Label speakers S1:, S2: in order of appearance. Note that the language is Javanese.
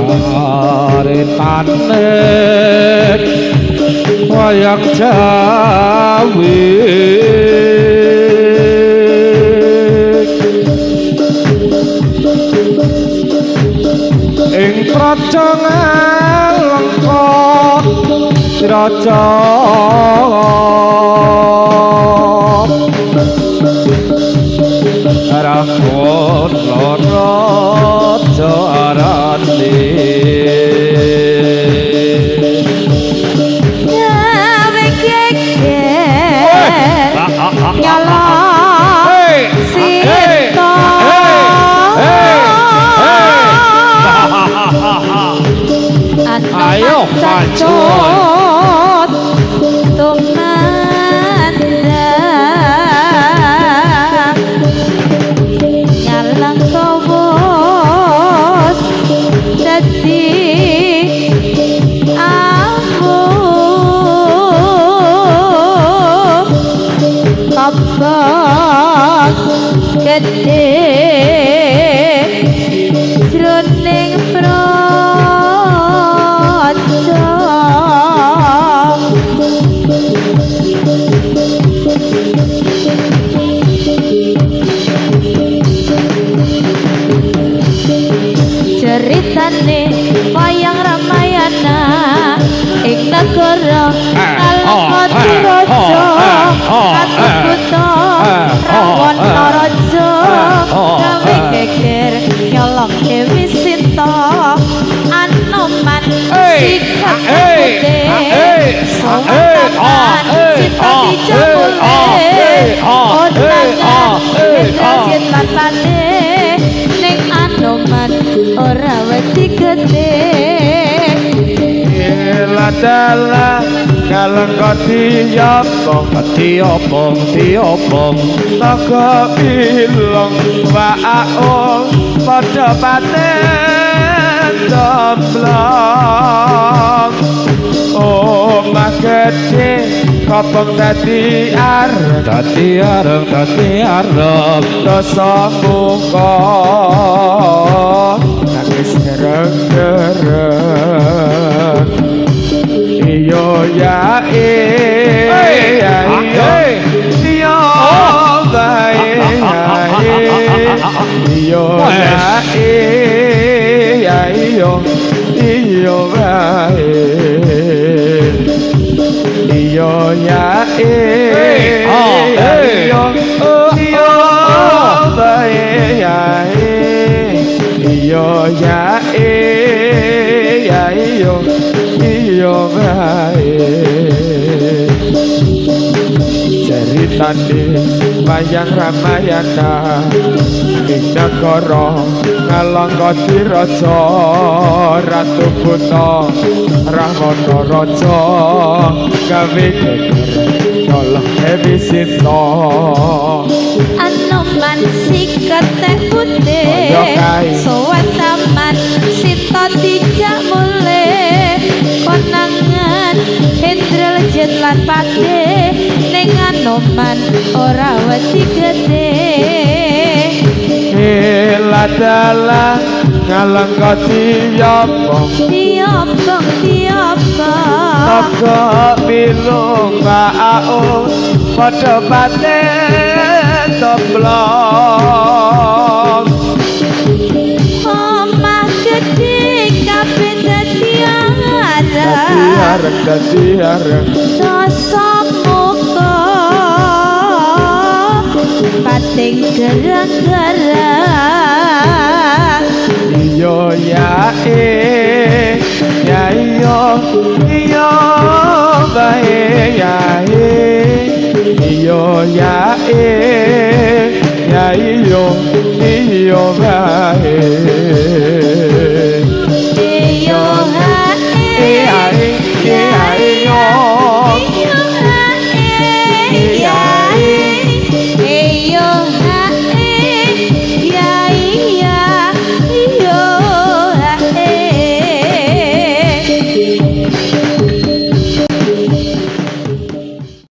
S1: Tarik wayang Jawi ing praja ngalengkot raja rakon raja arane
S2: gawe geger nyolong sito
S1: ayo
S2: pancut tumandang nyalang kawos dadi aku kabak gede jroning ceritane wayang Ramayana ing negara Kalpatiraja katubuta Rawana raja gawe geger nyolong Dewi Sita Anoman sikap putih Sawatan Sita dijamule Onangan Indrajit lan Pandhe ning Anoman ora wedi gede
S1: ladala kalengkot diobong naga bilong waong padha paten domblong omah gedhe kopong dadi areng dosa muka nangis gereng-gereng iyo ya iyo bae iyo ya iyo bae iyo ya iyo bae iyo ya iyo bae ceritane wayang Ramayana ing negara Kalangkatiraja Ratu Buta Rawana raja gawe geger nyolong Dewi Sita
S2: Anoman sikat teh putih Sawataman Sita dijamule konangan Indrajit lan Pandhe ning Anoman ora wedi gede
S1: ladala ngalengkot diobong naga bilung waong padha paten domblong
S2: omah gedhe kabeh dadi areng dosa muka pating gerang-gerang
S1: iyo ya iyo bae iyo ya iyo bae